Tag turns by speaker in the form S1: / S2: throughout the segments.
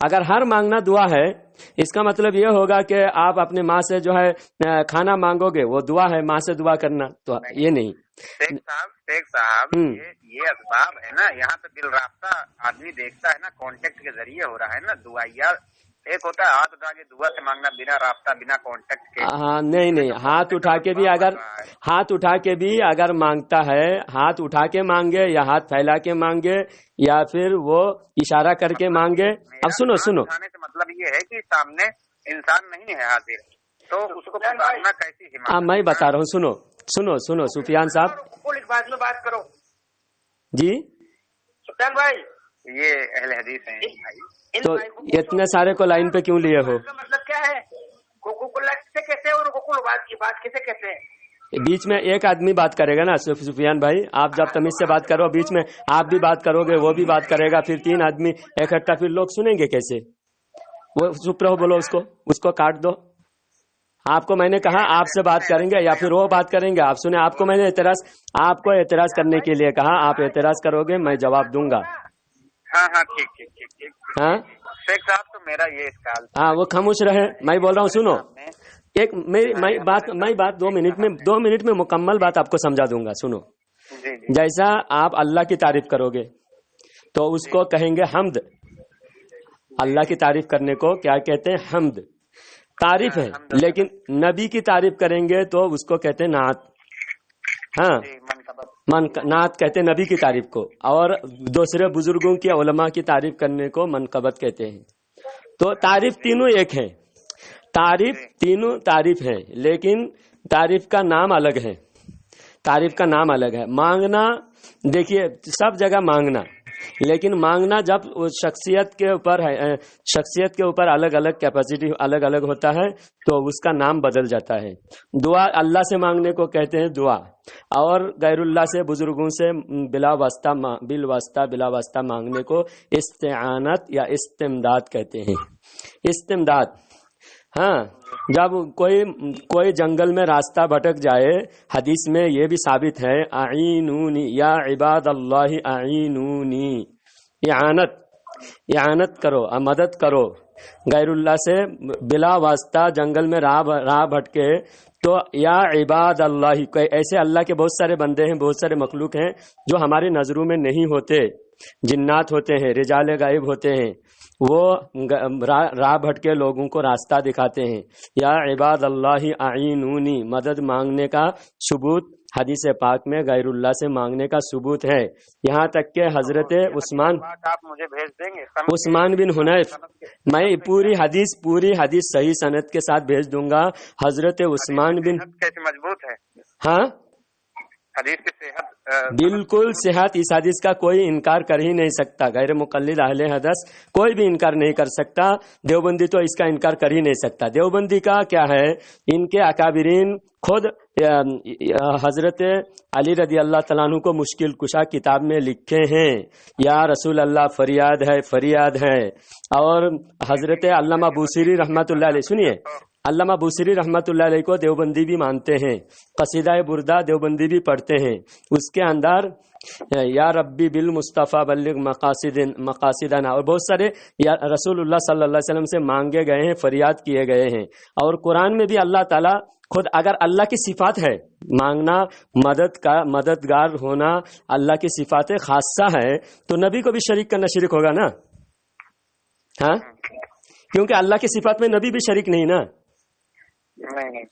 S1: اگر ہر مانگنا دعا ہے اس کا مطلب یہ ہوگا کہ آپ اپنے ماں سے جو ہے کھانا مانگو گے وہ دعا ہے، ماں سے دعا کرنا تو یہ نہیں۔
S2: شیخ صاحب یہ اسباب ہے نا، یہاں پہ دل رابطہ آدمی دیکھتا ہے نا، کانٹیکٹ کے ذریعے ہو رہا ہے نا دعا، یا ایک ہوتا ہے ہاتھ اٹھا کے دعا سے مانگنا بنا رابطہ بنا کانٹیکٹ کے۔
S1: ہاں نہیں، ہاتھ اٹھا کے بھی اگر مانگتا ہے، ہاتھ اٹھا کے مانگے یا ہاتھ پھیلا کے مانگے یا پھر وہ اشارہ کر کے مانگے۔ اب سنو
S2: اٹھانے سے مطلب یہ ہے کہ سامنے انسان نہیں ہے حاضر، تو اس کو پکارنا کیسی حمایت؟
S1: ہاں میں بتا رہا ہوں، سنو سفیان صاحب،
S2: اس بات میں بات کرو
S1: جی۔
S2: سفیان بھائی یہ اہل حدیث ہیں،
S1: تو اتنے سارے کو لائن پہ کیوں لیے ہو؟
S2: مطلب کیا ہے کسے کہتے ہیں اور بات کسے کہتے ہیں؟
S1: بیچ میں ایک آدمی بات کرے گا نا سفیان بھائی، آپ جب تمیز سے بات کرو، بیچ میں آپ بھی بات کرو گے وہ بھی بات کرے گا، پھر 3 آدمی اکٹھا، پھر لوگ سنیں گے کیسے؟ وہ چپ رہو، بولو اس کو کاٹ دو۔ آپ کو میں نے کہا آپ سے بات کریں گے یا پھر وہ بات کریں گے، آپ سنیں۔ آپ کو میں نے آپ کو اعتراض کرنے کے لیے کہا، آپ اعتراض کرو گے میں جواب دوں گا۔
S2: ہاں ٹھیک۔
S1: ہاں
S2: شیخ صاحب تو میرا یہ سوال،
S1: ہاں وہ خاموش رہے، میں بول رہا ہوں، سنو ایک میں بات 2 منٹ میں مکمل بات آپ کو سمجھا دوں گا، سنو۔ جیسا آپ اللہ کی تعریف کرو گے تو اس کو کہیں گے حمد۔ اللہ کی تعریف کرنے کو کیا کہتے ہیں؟ حمد، تعریف ہے۔ لیکن نبی کی تعریف کریں گے تو اس کو کہتے ہیں نعت۔ ہاں نعت کہتے ہیں نبی کی تعریف کو، اور دوسرے بزرگوں کی علماء کی تعریف کرنے کو منقبت کہتے ہیں۔ تو تعریف تینوں ایک ہے، تینوں تعریف ہے، لیکن تعریف کا نام الگ ہے۔ مانگنا دیکھیے سب جگہ مانگنا، لیکن مانگنا جب شخصیت کے اوپر الگ الگ کیپیسٹی الگ الگ ہوتا ہے تو اس کا نام بدل جاتا ہے۔ دعا اللہ سے مانگنے کو کہتے ہیں دعا، اور غیر اللہ سے بزرگوں سے بلا واسطہ مانگنے کو استعانت یا استمداد کہتے ہیں۔ استمداد، ہاں جب کوئی جنگل میں راستہ بھٹک جائے، حدیث میں یہ بھی ثابت ہے، اعینونی یا عباد اللہ اعینونی، اعانت کرو، مدد کرو غیر اللہ سے بلا واسطہ جنگل میں راہ بھٹکے تو یا عباد اللہ، ایسے اللہ کے بہت سارے بندے ہیں، بہت سارے مخلوق ہیں جو ہماری نظروں میں نہیں ہوتے، جنات ہوتے ہیں، رجال غائب ہوتے ہیں، وہ راہ بھٹکے لوگوں کو راستہ دکھاتے ہیں۔ یا عباد اللہ اعینونی، مدد مانگنے کا ثبوت حدیث پاک میں غیر اللہ سے مانگنے کا ثبوت ہے۔ یہاں تک کہ حضرت عثمان بن حنیف، میں پوری حدیث صحیح سند کے ساتھ بھیج دوں گا۔ حضرت عثمان بن،
S2: مضبوط ہے
S1: ہاں
S2: حدیث کی صحت،
S1: بالکل صحت، اس حدیث کا کوئی انکار کر ہی نہیں سکتا، غیر مقلد اہل حدیث کوئی بھی انکار نہیں کر سکتا، دیوبندی تو اس کا انکار کر ہی نہیں سکتا۔ دیوبندی کا کیا ہے، ان کے اکابرین خود حضرت علی رضی اللہ تعالیٰ عنہ کو مشکل کشا کتاب میں لکھے ہیں، یا رسول اللہ فریاد ہے۔ اور حضرت علامہ بوصیری رحمۃ اللہ علیہ، سنیے، علامہ بوصیری رحمۃ اللہ علیہ کو دیوبندی بھی مانتے ہیں، قصیدہ بردہ دیوبندی بھی پڑھتے ہیں، اس کے اندر یا ربی بالمصطفیٰ بلغ مقاصدنا اور بہت سارے یا رسول اللہ صلی اللہ علیہ وسلم سے مانگے گئے ہیں، فریاد کیے گئے ہیں۔ اور قرآن میں بھی اللہ تعالیٰ خود، اگر اللہ کی صفات ہے مانگنا، مددگار ہونا اللہ کی صفات خاصہ ہے تو نبی کو بھی شریک کرنا شرک ہوگا نا، ہاں کیونکہ اللہ کی صفات میں نبی بھی شریک نہیں نا۔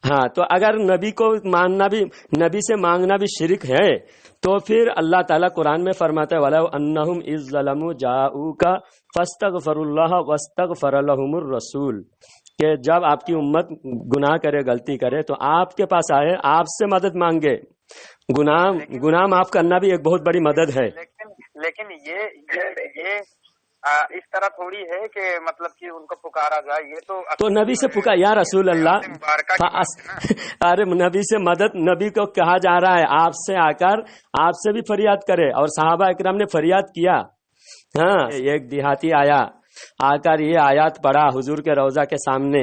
S1: ہاں تو اگر نبی کو ماننا بھی، نبی سے مانگنا بھی شرک ہے تو پھر اللہ تعالیٰ قرآن میں فرماتا ہے وَلَوْ أَنَّهُمْ إِذْ ظَلَمُوا جَاءُوكَ فَاسْتَغْفَرُوا اللَّهَ وَاسْتَغْفَرَ لَهُمُ الرَّسُولُ، کہ جب آپ کی امت گناہ کرے، غلطی کرے تو آپ کے پاس آئے، آپ سے مدد مانگے۔ گناہ معاف کرنا بھی ایک بہت بڑی مدد ہے،
S2: لیکن یہ اس طرح تھوڑی ہے کہ مطلب کہ ان کو پکارا جائے، یہ تو
S1: نبی سے پکار، یا رسول اللہ، ارے نبی سے مدد، نبی کو کہا جا رہا ہے آپ سے آ کر آپ سے بھی فریاد کرے، اور صحابہ اکرام نے فریاد کیا۔ ہاں ایک دیہاتی آیا، آ کر یہ آیات پڑھا حضور کے روضہ کے سامنے،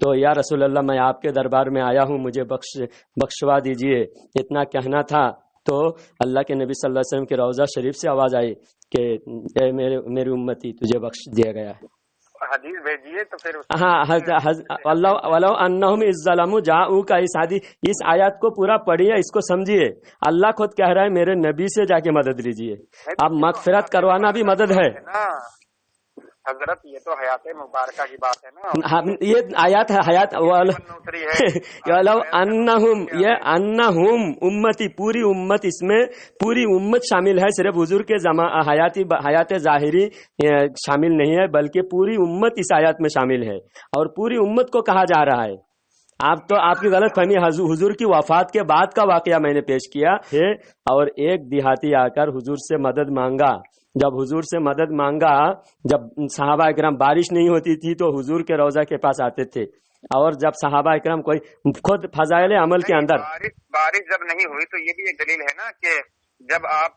S1: تو یا رسول اللہ میں آپ کے دربار میں آیا ہوں، مجھے بخشوا دیجئے۔ اتنا کہنا تھا تو اللہ کے نبی صلی اللہ علیہ وسلم کے روضہ شریف سے آواز آئی کہ اے میری امتی تجھے بخش دیا گیا ہے۔
S2: حدیث بھیجیے تو پھر
S1: ہاں ولو انہم اذ ظلموا جاؤک کا اس آیات کو پورا پڑھیے، اس کو سمجھیے۔ اللہ خود کہہ رہا ہے میرے نبی سے جا کے مدد لیجیے۔ اب مغفرت کروانا بھی مدد ہے
S2: حضرت، یہ تو حیات مبارکہ کی بات ہے نا،
S1: یہ آیات ہے حیات ولو انہم، یہ انہم امتی، پوری امت، اس میں پوری امت شامل ہے، صرف حضور کے حیات ظاہری شامل نہیں ہے بلکہ پوری امت اس آیات میں شامل ہے، اور پوری امت کو کہا جا رہا ہے۔ آپ کی غلط فہمی، حضور کی وفات کے بعد کا واقعہ میں نے پیش کیا ہے، اور ایک دیہاتی آ کر حضور سے مدد مانگا۔ جب حضور سے مدد مانگا، جب صحابہ اکرام بارش نہیں ہوتی تھی تو حضور کے روضہ کے پاس آتے تھے، اور جب صحابہ اکرام کوئی خود فضائل عمل کے اندر
S2: بارش جب نہیں ہوئی تو یہ بھی ایک دلیل ہے نا کہ جب آپ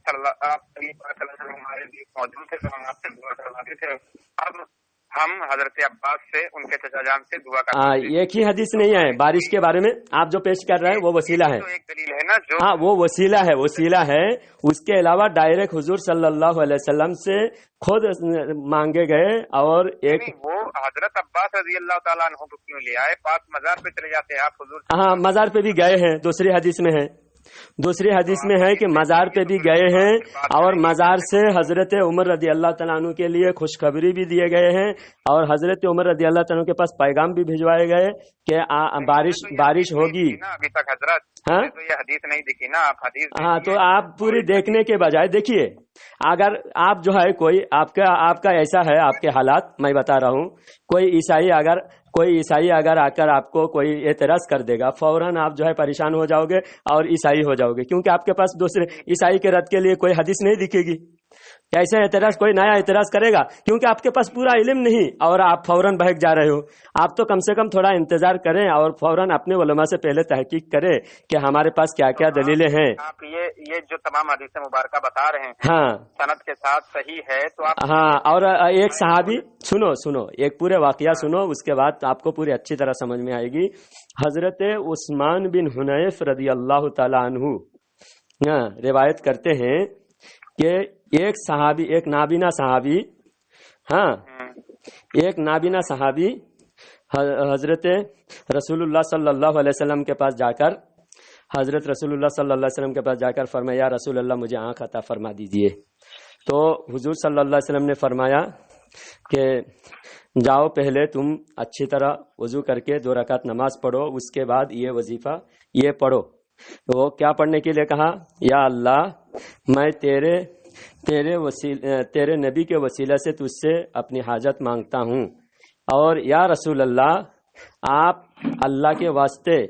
S2: ہمارے موجود تھے تو ہم آپ سے دعا کرواتے تھے، اب ہم حضرت عباس سے ان کے چچا جان سے دعا کرتے ہیں۔
S1: ایک ہی حدیث نہیں ہے بارش کے بارے میں، آپ جو پیش کر رہے ہیں وہ وسیلہ ہے،
S2: ایک دلیل ہے نا جو،
S1: ہاں وہ وسیلہ ہے۔ اس کے علاوہ ڈائریکٹ حضور صلی اللہ علیہ وسلم سے خود مانگے گئے، اور ایک
S2: وہ حضرت عباس رضی اللہ تعالیٰ عنہ کو کیوں لے آئے؟ پاس مزار پہ چلے جاتے آپ حضور،
S1: ہاں مزار پہ بھی گئے ہیں، دوسری حدیث میں ہے کہ مزار پہ بھی گئے ہیں، اور مزار سے حضرت عمر رضی اللہ تعالیٰ عنہ کے لیے خوشخبری بھی دیے گئے ہیں، اور حضرت عمر رضی اللہ تعالیٰ عنہ کے پاس پیغام بھی بھجوائے گئے کہ بارش ہوگی۔
S2: ابھی تک حضرت
S1: ہاں
S2: تو یہ حدیث نہیں دکھی نا، آپ حدیث
S1: ہاں تو آپ پوری دیکھنے کے بجائے دیکھیے، اگر آپ جو ہے کوئی آپ کا ایسا ہے، آپ کے حالات میں بتا رہا ہوں، کوئی عیسائی اگر آ کر آپ کو کوئی اعتراض کر دے گا، فوراً آپ جو ہے پریشان ہو جاؤ گے اور عیسائی ہو جاؤ گے، کیونکہ آپ کے پاس دوسرے عیسائی کے رد کے لیے کوئی حدیث نہیں دکھے گی۔ کیسے اعتراض کوئی نیا اعتراض کرے گا؟ کیونکہ آپ کے پاس پورا علم نہیں اور آپ فوراً بہک جا رہے ہو۔ آپ تو کم سے کم تھوڑا انتظار کریں اور فوراً اپنے علماء سے پہلے تحقیق کریں کہ ہمارے پاس کیا کیا دلیلیں ہیں۔
S2: آپ یہ جو تمام حدیث مبارکہ بتا رہے ہیں
S1: ہاں
S2: سند کے ساتھ صحیح ہے تو آپ،
S1: ہاں، اور ایک صحابی، سنو ایک پورے واقعہ سنو، اس کے بعد آپ کو پوری اچھی طرح سمجھ میں آئے گی۔ حضرت عثمان بن حنیف رضی اللہ تعالی عنہ روایت کرتے ہیں کہ ایک نابینا صحابی حضرت رسول اللہ صلی اللہ علیہ وسلم کے پاس جا کر فرمایا یا رسول اللہ مجھے آنکھ عطا فرما دیجئے۔ تو حضور صلی اللہ علیہ وسلم نے فرمایا کہ جاؤ پہلے تم اچھی طرح وضو کر کے 2 رکعت نماز پڑھو، اس کے بعد یہ وظیفہ یہ پڑھو۔ وہ کیا پڑھنے کے لیے کہا؟ یا اللہ میں تیرے نبی کے وسیلہ سے تجھ سے اپنی حاجت مانگتا ہوں، اور یا رسول اللہ آپ اللہ کے واسطے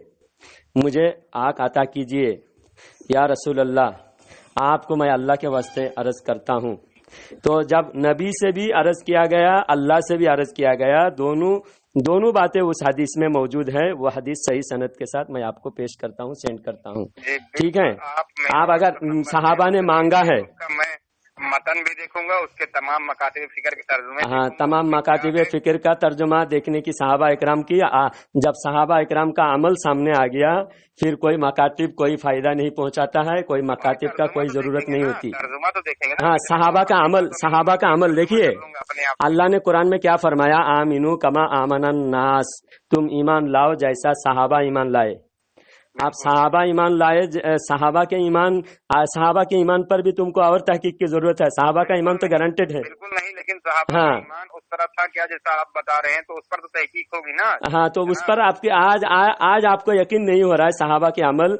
S1: مجھے آنکھ عطا کیجئے، یا رسول اللہ آپ کو میں اللہ کے واسطے عرض کرتا ہوں۔ تو جب نبی سے بھی عرض کیا گیا، اللہ سے بھی عرض کیا گیا، دونوں باتیں اس حدیث میں موجود ہے۔ وہ حدیث صحیح سند کے ساتھ میں آپ کو پیش کرتا ہوں، سینڈ کرتا ہوں، ٹھیک ہے؟ آپ اگر صحابہ نے مانگا ہے،
S2: میں متن بھی دیکھوں گا، اس کے تمام مکاتب فکر کے ترجمے،
S1: ہاں تمام مکاتب فکر کا ترجمہ دیکھنے کی صحابہ اکرام کی۔ جب صحابہ اکرام کا عمل سامنے آ گیا پھر کوئی مکاتب کوئی فائدہ نہیں پہنچاتا ہے، کوئی مکاتب کا کوئی ضرورت نہیں ہوتی۔
S2: ترجمہ تو دیکھیں گے،
S1: ہاں صحابہ کا عمل دیکھیے، اللہ نے قرآن میں کیا فرمایا؟ آمنو کما آمن الناس، تم ایمان لاؤ جیسا صحابہ ایمان لائے۔ آپ صحابہ ایمان لائے، صحابہ کے ایمان پر بھی تم کو اور تحقیق کی ضرورت ہے۔ صحابہ کا ایمان تو گارنٹیڈ ہے،
S2: بالکل نہیں، لیکن صحابہ کا ایمان اس طرح تھا کیا جیسا آپ بتا رہے ہیں، تو اس پر تو تحقیق ہوگی نا۔
S1: ہاں تو اس پر آپ کی آج آپ کو یقین نہیں ہو رہا ہے صحابہ کے اگر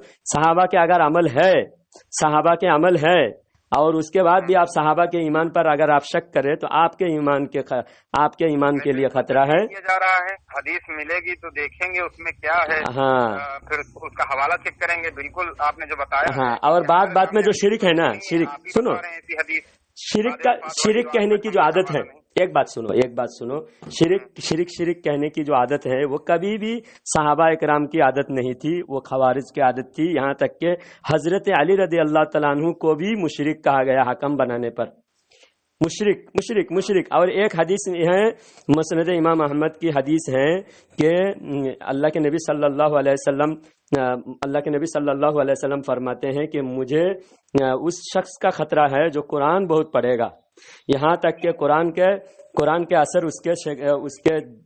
S1: صحابہ کے عمل ہے اور اس کے بعد بھی آپ صحابہ کے ایمان پر اگر آپ شک کریں تو آپ کے ایمان کے لیے خطرہ ہے۔
S2: جا رہا ہے حدیث ملے گی تو دیکھیں گے اس میں کیا ہے،
S1: ہاں
S2: پھر اس کا حوالہ چیک کریں گے۔ بالکل آپ نے جو بتایا،
S1: ہاں، اور بات میں جو شرک ہے نا، شرک سنو، شرک کہنے کی جو عادت ہے، ایک بات سنو، شرک کہنے کی جو عادت ہے وہ کبھی بھی صحابہ اکرام کی عادت نہیں تھی، وہ خوارج کی عادت تھی، یہاں تک کہ حضرت علی رضی اللہ تعالیٰ عنہ کو بھی مشرک کہا گیا حکم بنانے پر، مشرک۔ اور ایک حدیث ہے مسند امام احمد کی حدیث ہے کہ اللہ کے نبی صلی اللہ علیہ وسلم فرماتے ہیں کہ مجھے اس شخص کا خطرہ ہے جو قرآن بہت پڑھے گا، یہاں تک کہ قرآن کے اثر اس کے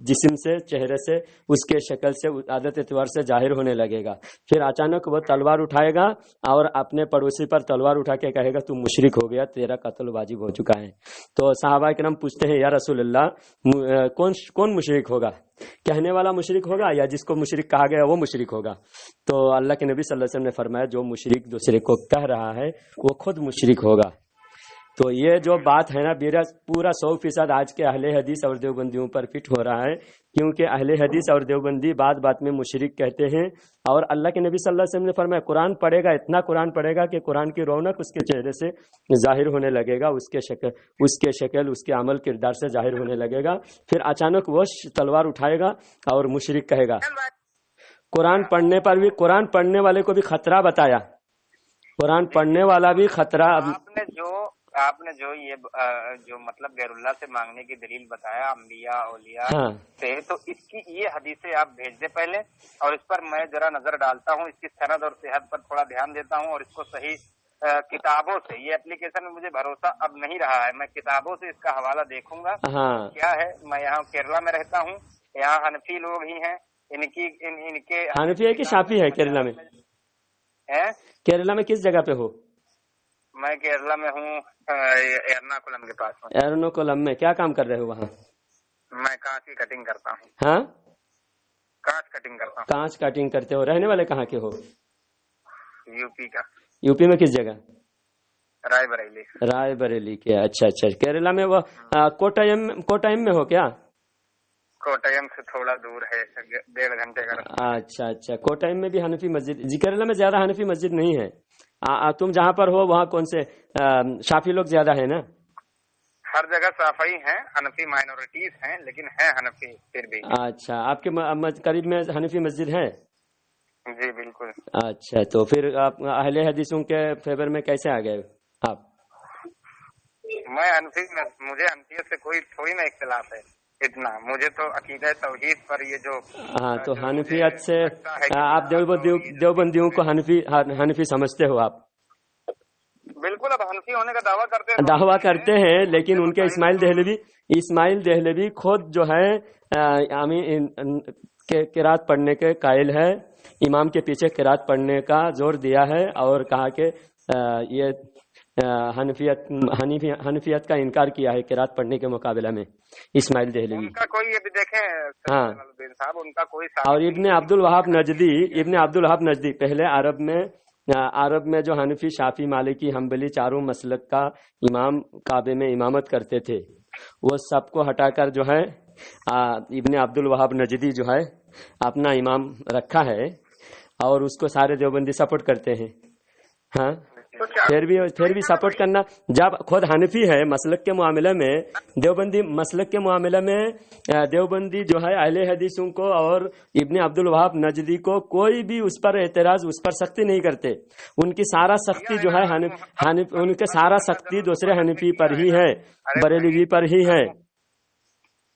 S1: جسم سے، چہرے سے، اس کے شکل سے، عادت اعتبار سے ظاہر ہونے لگے گا، پھر اچانک وہ تلوار اٹھائے گا اور اپنے پڑوسی پر تلوار اٹھا کے کہے گا تو مشرک ہو گیا، تیرا قتل واجب ہو چکا ہے۔ تو صحابہ کرام پوچھتے ہیں یا رسول اللہ کون مشرک ہوگا؟ کہنے والا مشرک ہوگا یا جس کو مشرک کہا گیا وہ مشرک ہوگا؟ تو اللہ کے نبی صلی اللہ علیہ وسلم نے فرمایا جو مشرک دوسرے کو کہہ رہا ہے وہ خود مشرک ہوگا۔ تو یہ جو بات ہے نا پورا 100% آج کے اہل حدیث اور دیوبندیوں پر فٹ ہو رہا ہے، کیونکہ اہل حدیث اور دیوبندی بات میں مشرک کہتے ہیں، اور اللہ کے نبی صلی اللہ علیہ وسلم نے فرمایا قرآن پڑھے گا، اتنا قرآن پڑھے گا کہ قرآن کی رونق اس کے چہرے سے ظاہر ہونے لگے گا، اس کے شکل اس کے عمل کردار سے ظاہر ہونے لگے گا، پھر اچانک وہ تلوار اٹھائے گا اور مشرک کہے گا۔ قرآن پڑھنے پر بھی، قرآن پڑھنے والے کو بھی خطرہ بتایا، قرآن پڑھنے والا بھی خطرہ۔
S2: آپ نے جو مطلب غیر اللہ سے مانگنے کی دلیل بتایا انبیاء اولیاء سے، تو اس کی یہ حدیثیں آپ بھیج دیں پہلے، اور اس پر میں ذرا نظر ڈالتا ہوں، اس کی سند اور صحت پر تھوڑا دھیان دیتا ہوں، اور اس کو صحیح کتابوں سے، یہ اپلیکیشن میں مجھے بھروسہ اب نہیں رہا ہے، میں کتابوں سے اس کا حوالہ دیکھوں گا کیا ہے۔ میں یہاں کیرلا میں رہتا ہوں، یہاں حنفی لوگ ہی ہیں، ان کے
S1: حنفی ہے کہ شافی ہے کیرلا میں؟ کیرلا میں کس جگہ پہ ہو؟
S2: میں کیرلا میں ہوں، ایرناکولم کے پاس ہوں۔
S1: ایرناکولم میں کیا کام کر رہے ہو وہاں؟
S2: میں کانچ کی کٹنگ کرتا ہوں۔
S1: ہاں،
S2: کانچ کٹنگ کرتا ہوں۔
S1: کانچ کٹنگ کرتے ہو؟ رہنے والے کہاں کے ہو؟
S2: یو پی کا۔
S1: یو پی میں کس جگہ؟
S2: رائے بریلی۔
S1: رائے بریلی کے، اچھا۔ کیرلا میں وہ کوٹائم میں ہو کیا؟
S2: کوٹائم سے تھوڑا دور ہے، 1.5 گھنٹے کا۔
S1: اچھا، کوٹائم میں بھی حنفی مسجد؟ کیرلا میں زیادہ حنفی مسجد نہیں ہے، تم جہاں پر ہو وہاں کون سے شافی لوگ زیادہ ہیں نا؟
S2: ہر جگہ صافی ہیں، حنفی مائنورٹیز ہیں، لیکن ہے حنفی پھر بھی۔
S1: اچھا، آپ کے قریب میں حنفی مسجد ہے؟
S2: جی بالکل۔
S1: اچھا، تو پھر آپ اہل حدیثوں کے فیور میں کیسے آ گئے آپ؟
S2: میں مجھے حنفیت سے کوئی تھوڑی نہ اختلاف ہے، اتنا مجھے تو عقیدہ توحید پر یہ جو
S1: تو حنفیت سے آپ دیوبندیوں کو حنفی سمجھتے ہو آپ؟
S2: بالکل، اب حنفی ہونے کا
S1: دعویٰ کرتے ہیں، لیکن ان کے اسماعیل دہلوی خود جو ہے قرات پڑھنے کے قائل ہے، امام کے پیچھے قرات پڑھنے کا زور دیا ہے، اور کہا کہ یہ حنفیت کا انکار کیا ہے قرات پڑھنے کے مقابلہ میں اسماعیل دہلوی۔
S2: ان کا کوئی ابھی دیکھیں صاحب، ان کا کوئی،
S1: اور ابن عبد الوہاب نجدی پہلے عرب میں جو حنفی، شافی، مالکی، حنبلی چاروں مسلک کا امام کعبے میں امامت کرتے تھے، وہ سب کو ہٹا کر جو ہے ابن عبد الوہاب نجدی جو ہے اپنا امام رکھا ہے، اور اس کو سارے دیوبندی سپورٹ کرتے ہیں۔ ہاں، پھر بھی سپورٹ کرنا، جب خود حنفی ہے مسلک کے معاملے میں، دیوبندی جو ہے اہل حدیثوں کو اور ابن عبد الوہاب نجدی کو کوئی بھی اس پر اعتراض، اس پر سختی نہیں کرتے، ان کی سارا سختی جو ہے ان کے سارا سختی دوسرے حنفی پر ہی ہے، بریلوی پر ہی ہے۔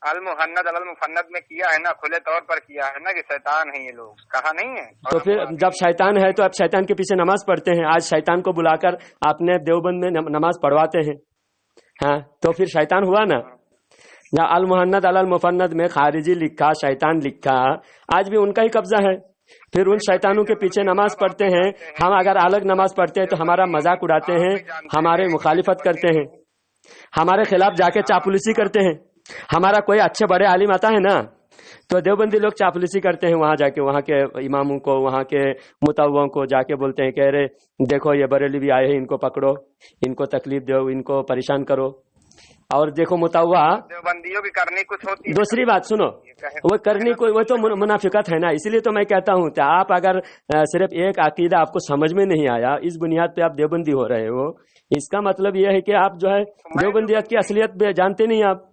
S2: المفند میں کیا ہے نا، کھلے طور پر کیا ہے نا کہ شیطان ہیں یہ لوگ، کہا نہیں ہے؟
S1: تو پھر جب شیطان ہے تو اب شیطان کے پیچھے نماز پڑھتے ہیں، آج شیطان کو بلا کر اپنے دیوبند میں نماز پڑھواتے ہیں، ہاں تو پھر شیطان ہوا نا۔ المحند المفند میں خارجی لکھا، شیطان لکھا، آج بھی ان کا ہی قبضہ ہے، پھر ان شیطانوں کے پیچھے نماز پڑھتے ہیں۔ ہم اگر الگ نماز پڑھتے ہیں تو ہمارا مذاق اڑاتے ہیں، ہمارے مخالفت کرتے ہیں، ہمارے خلاف جا کے چاپلوسی کرتے ہیں۔ ہمارا کوئی اچھے بڑے عالم آتا ہے نا تو دیوبندی لوگ چاپلوسی کرتے ہیں، وہاں جا کے وہاں کے اماموں کو، وہاں کے متووں کو جا کے بولتے ہیں، کہہ رہے دیکھو یہ بریلوی بھی آئے ہیں، ان کو پکڑو، ان کو تکلیف دو، ان کو پریشان کرو۔ اور دیکھو متوا
S2: دیوبندیوں کی کرنی کچھ ہوتی ہے۔
S1: دوسری بات سنو، وہ کرنی کوئی، وہ تو منافقت ہے نا، اسی لیے تو میں کہتا ہوں کہ آپ اگر صرف ایک عقیدہ آپ کو سمجھ میں نہیں آیا، اس بنیاد پہ آپ دیوبندی ہو رہے ہو، اس کا مطلب یہ ہے کہ آپ جو ہے دیوبندیت کی اصلیت جانتے نہیں آپ۔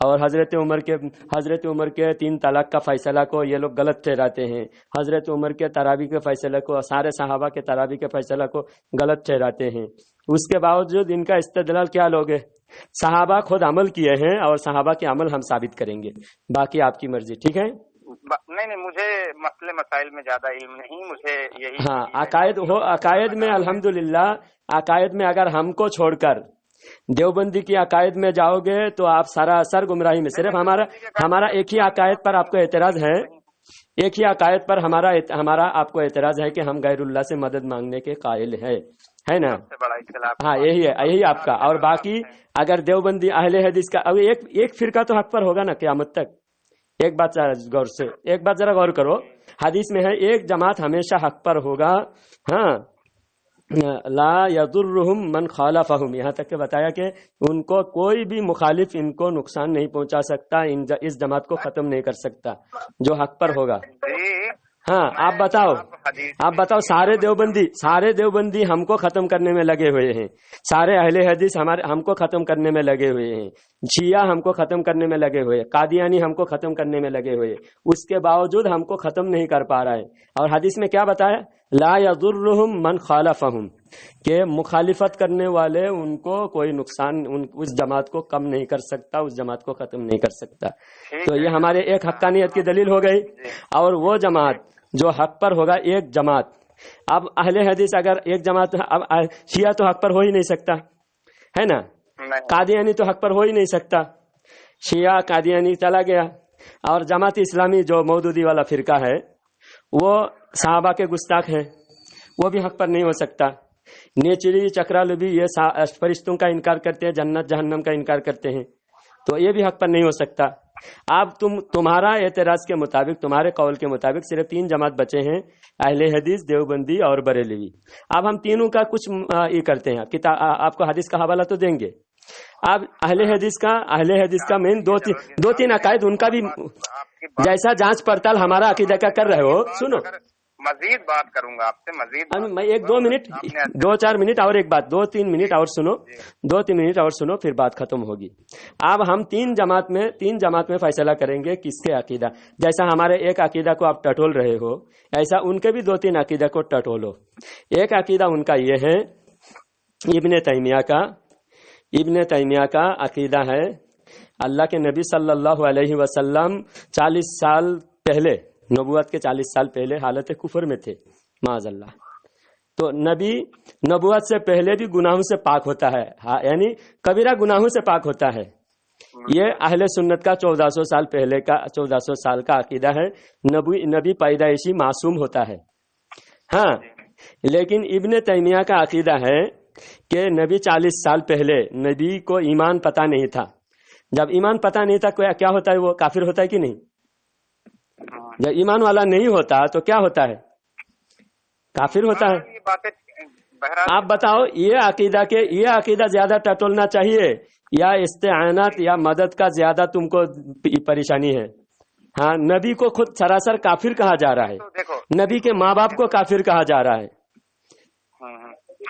S1: اور حضرت عمر کے 3 طلاق کا فیصلہ کو یہ لوگ غلط ٹھہراتے ہیں، حضرت عمر کے تراویح کے فیصلے کو، سارے صحابہ کے تراویح کے فیصلہ کو غلط ٹھہراتے ہیں۔ اس کے باوجود ان کا استدلال کیا لوگ ہیں؟ صحابہ خود عمل کیے ہیں اور صحابہ کے عمل ہم ثابت کریں گے، باقی آپ کی مرضی، ٹھیک ہے؟
S2: نہیں مجھے مسئلے مسائل میں زیادہ علم نہیں، مجھے یہی
S1: ہاں عقائد میں الحمدللہ، عقائد میں اگر ہم کو چھوڑ کر دیوبندی کی عقائد میں جاؤ گے تو آپ سراسر گمراہی میں۔ صرف ہمارا ایک ہی عقائد پر آپ کو اعتراض ہے، ایک ہی عقائد پر ہمارا آپ کو اعتراض ہے کہ ہم غیر اللہ سے مدد مانگنے کے قائل ہے نا؟ ہاں یہی آپ کا۔ اور باقی اگر دیوبندی اہل حدیث کا، ابھی ایک فرقہ تو حق پر ہوگا نا قیامت تک۔ ایک بات ذرا غور کرو، حدیث میں ہے ایک جماعت ہمیشہ حق پر ہوگا، ہاں، لا یضرہم من خالفہم، یہاں تک کہ بتایا کہ ان کو کوئی بھی مخالف ان کو نقصان نہیں پہنچا سکتا، اس جماعت کو ختم نہیں کر سکتا جو حق پر ہوگا۔ ہاں آپ بتاؤ سارے دیوبندی ہم کو ختم کرنے میں لگے ہوئے ہیں، سارے اہل حدیث ہم کو ختم کرنے میں لگے ہوئے ہیں، شیعہ ہم کو ختم کرنے میں لگے ہوئے، قادیانی ہم کو ختم کرنے میں لگے ہوئے، اس کے باوجود ہم کو ختم نہیں کر پا رہا ہے۔ اور حدیث میں کیا بتایا؟ لا یضرہم من خالفہم، کہ مخالفت کرنے والے ان کو کوئی نقصان اس جماعت کو کم نہیں کر سکتا، اس جماعت کو ختم نہیں کر سکتا۔ تو یہ ہمارے ایک حقانیت کی دلیل ہو گئی۔ اور وہ جماعت جو حق پر ہوگا، ایک جماعت، اب اہل حدیث اگر ایک جماعت، اب شیعہ تو حق پر ہو ہی نہیں سکتا ہے نا، قادیانی تو حق پر ہو ہی نہیں سکتا، شیعہ قادیانی چلا گیا۔ اور جماعت اسلامی جو مودودی والا فرقہ ہے وہ صحابہ کے گستاخ ہیں، وہ بھی حق پر نہیں ہو سکتا۔ نیچری چکرالو بھی یہ فرشتوں کا انکار کرتے ہیں، جنت جہنم کا انکار کرتے ہیں، تو یہ بھی حق پر نہیں ہو سکتا۔ اب تمہارا اعتراض کے مطابق، تمہارے قول کے مطابق صرف 3 جماعت بچے ہیں، اہل حدیث، دیوبندی اور بریلوی۔ اب ہم تینوں کا کچھ یہ کرتے ہیں، آپ کو حدیث کا حوالہ تو دیں گے۔ اب اہل حدیث کا مین دو تین عقائد، ان کا بھی جیسا جانچ پڑتال ہمارا عقیدہ کا کر رہے ہو۔ سنو،
S2: مزید بات کروں گا آپ سے،
S1: میں 2 منٹ 2-4 منٹ اور ایک بات 2-3 منٹ اور سنو، 2-3 منٹ اور سنو، پھر بات ختم ہوگی۔ اب ہم 3 جماعت میں فیصلہ کریں گے کس کے عقیدہ، جیسا ہمارے ایک عقیدہ کو آپ ٹٹول رہے ہو ایسا ان کے بھی 2-3 عقیدہ کو ٹٹولو۔ ایک عقیدہ ان کا یہ ہے، ابن تیمیہ کا عقیدہ ہے اللہ کے نبی صلی اللہ علیہ وسلم 40 سال پہلے، نبوت کے 40 سال پہلے حالت کفر میں تھے، معاذ اللہ۔ تو نبی نبوت سے پہلے بھی گناہوں سے پاک ہوتا ہے، یعنی کبیرہ گناہوں سے پاک ہوتا ہے۔ یہ اہل سنت کا 1400 سال کا عقیدہ ہے، نبی پیدائشی معصوم ہوتا ہے۔ ہاں، لیکن ابن تیمیہ کا عقیدہ ہے کہ نبی 40 سال پہلے نبی کو ایمان پتہ نہیں تھا۔ جب ایمان پتہ نہیں تھا کیا ہوتا ہے؟ وہ کافر ہوتا ہے کہ نہیں؟ جب ایمان والا نہیں ہوتا تو کیا ہوتا ہے؟ کافر ہوتا ہے۔ آپ بتاؤ، یہ عقیدہ زیادہ ٹٹولنا چاہیے یا استعانت یا مدد کا زیادہ تم کو پریشانی ہے؟ ہاں، نبی کو خود سراسر کافر کہا جا رہا ہے، نبی کے ماں باپ کو کافر کہا جا رہا ہے،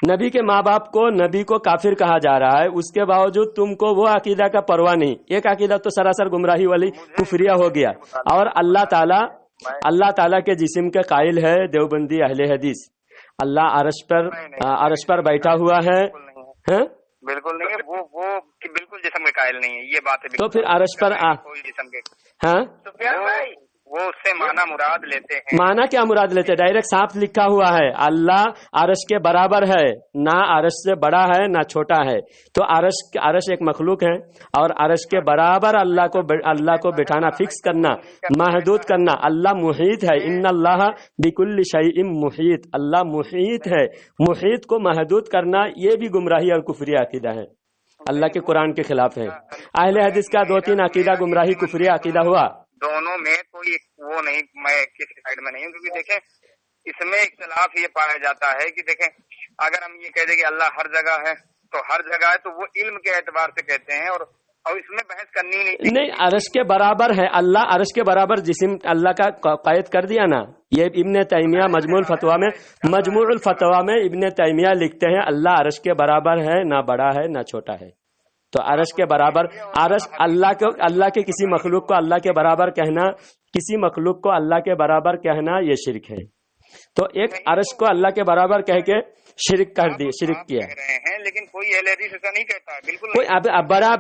S1: نبی کے ماں باپ کو نبی کو کافر کہا جا رہا ہے، اس کے باوجود تم کو وہ عقیدہ کا پرواہ نہیں۔ ایک عقیدہ تو سراسر گمراہی والی کفریہ ہو گیا۔ اور اللہ تعالیٰ کے جسم کے قائل ہے دیوبندی اہل حدیث، اللہ عرش پر بیٹھا ہوا ہے،
S2: بالکل نہیں ہے، وہ بالکل جسم کے قائل نہیں ہے، یہ بات ہے۔
S1: تو پھر عرش پر ہاں،
S2: وہ اس سے معنی مراد لیتے ہیں۔
S1: معنی کیا مراد لیتے ہیں؟ ڈائریکٹ صاف لکھا ہوا ہے اللہ عرش کے برابر ہے، نہ عرش سے بڑا ہے نہ چھوٹا ہے۔ تو عرش ایک مخلوق ہے، اور عرش کے برابر اللہ کو بٹھانا، فکس کرنا، محدود کرنا۔ اللہ محیط ہے، ان اللہ بکل شیء محیط، اللہ محیط ہے۔ محیط کو محدود کرنا یہ بھی گمراہی اور کفری عقیدہ ہے، اللہ کے قرآن کے خلاف ہے۔ اہل حدیث کا 2-3 عقیدہ گمراہی کفری عقیدہ ہوا۔
S2: دونوں میں کوئی وہ نہیں، میں کسی سائڈ میں نہیں ہوں، کیونکہ دیکھیں اس میں اختلاف یہ پایا جاتا ہے کہ دیکھیں اگر ہم یہ کہہ دیں کہ اللہ ہر جگہ ہے تو ہر جگہ ہے، تو وہ علم کے اعتبار سے کہتے ہیں، اور اس میں بحث کرنی نہیں۔
S1: عرش کے برابر ہے اللہ، عرش کے برابر جسم اللہ کا قید کر دیا نا۔ یہ ابن تیمیہ مجموع الفتوا میں ابن تیمیہ لکھتے ہیں اللہ عرش کے برابر ہے، نہ بڑا ہے نہ چھوٹا ہے۔ تو عرش کے برابر، عرش اللہ کے کسی مخلوق کو اللہ کے برابر کہنا، کسی مخلوق کو اللہ کے برابر کہنا یہ شرک ہے. تو ایک عرش کو اللہ کے برابر کہہ کے شرک کر دی، شرک کیا.
S2: لیکن کوئی اہل حدیث ایسا نہیں کہتا، بالکل
S1: کوئی بڑا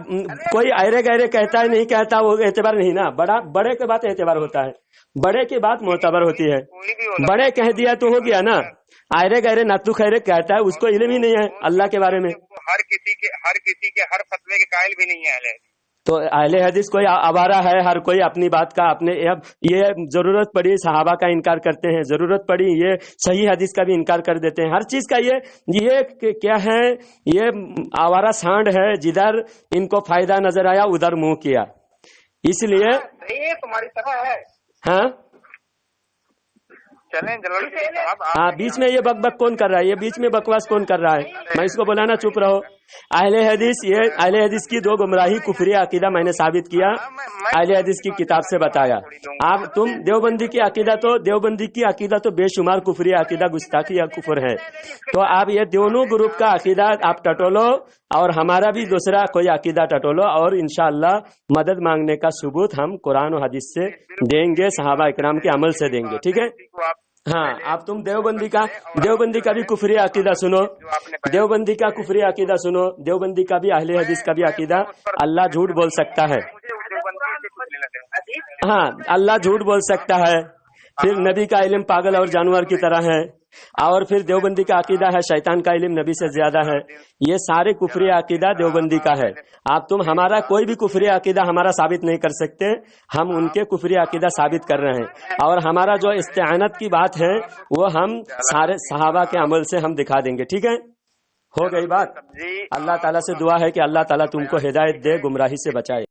S1: کوئی ایرے گہرے کہتا ہے نہیں کہتا، وہ اعتبار نہیں نا. بڑے کے بات اعتبار ہوتا ہے، بڑے کی بات معتبر ہوتی ہے. بڑے کہہ دیا تو ہو گیا نا. ایرے گہرے ناتو خیرے کہتا ہے، اس کو علم ہی نہیں ہے اللہ کے بارے میں.
S2: ہر کسی کے ہر فتوے کے قائل بھی نہیں ہے اہل حدیث.
S1: تو اہل حدیث کوئی آوارہ ہے، ہر کوئی اپنی بات کا اپنے. اب یہ ضرورت پڑی صحابہ کا انکار کرتے ہیں، ضرورت پڑی یہ صحیح حدیث کا بھی انکار کر دیتے ہیں. ہر چیز کا یہ کیا ہے، یہ آوارہ سانڈ ہے، جدھر ان کو فائدہ نظر آیا ادھر منہ کیا. اس لیے
S2: تمہاری طرح ہے.
S1: ہاں
S2: چلیں جلال صاحب،
S1: ہاں بیچ میں یہ بک بک کون کر رہا ہے؟ یہ بیچ میں بکواس کون کر رہا ہے؟ میں اس کو بولانا چپ رہو. اہل حدیث کی دو گمراہی کفری عقیدہ میں نے ثابت کیا، اہل حدیث کی کتاب سے بتایا. آپ تم دیوبندی کی عقیدہ تو بے شمار کفری عقیدہ، گستاخی یا کفر ہے. تو آپ یہ دونوں گروپ کا عقیدہ آپ ٹٹولو اور ہمارا بھی دوسرا کوئی عقیدہ ٹٹولو، اور انشاءاللہ مدد مانگنے کا ثبوت ہم قرآن و حدیث سے دیں گے، صحابہ اکرام کے عمل سے دیں گے. ٹھیک ہے؟ ہاں آپ تم دیوبندی کا بھی کفری عقیدہ سنو، دیوبندی کا کفری عقیدہ سنو. دیوبندی کا بھی اہل حدیث کا بھی عقیدہ اللہ جھوٹ بول سکتا ہے. ہاں اللہ جھوٹ بول سکتا ہے. پھر نبی کا علم پاگل اور جانور کی طرح ہے. اور پھر دیوبندی کا عقیدہ ہے شیطان کا علم نبی سے زیادہ ہے. یہ سارے کفری عقیدہ دیوبندی کا ہے. آپ تم ہمارا کوئی بھی کفری عقیدہ ہمارا ثابت نہیں کر سکتے، ہم ان کے کفری عقیدہ ثابت کر رہے ہیں. اور ہمارا جو استعانت کی بات ہے وہ ہم سارے صحابہ کے عمل سے ہم دکھا دیں گے. ٹھیک ہے؟ ہو گئی بات. اللہ تعالیٰ سے دعا ہے کہ اللہ تعالیٰ تم کو ہدایت دے، گمراہی سے بچائے.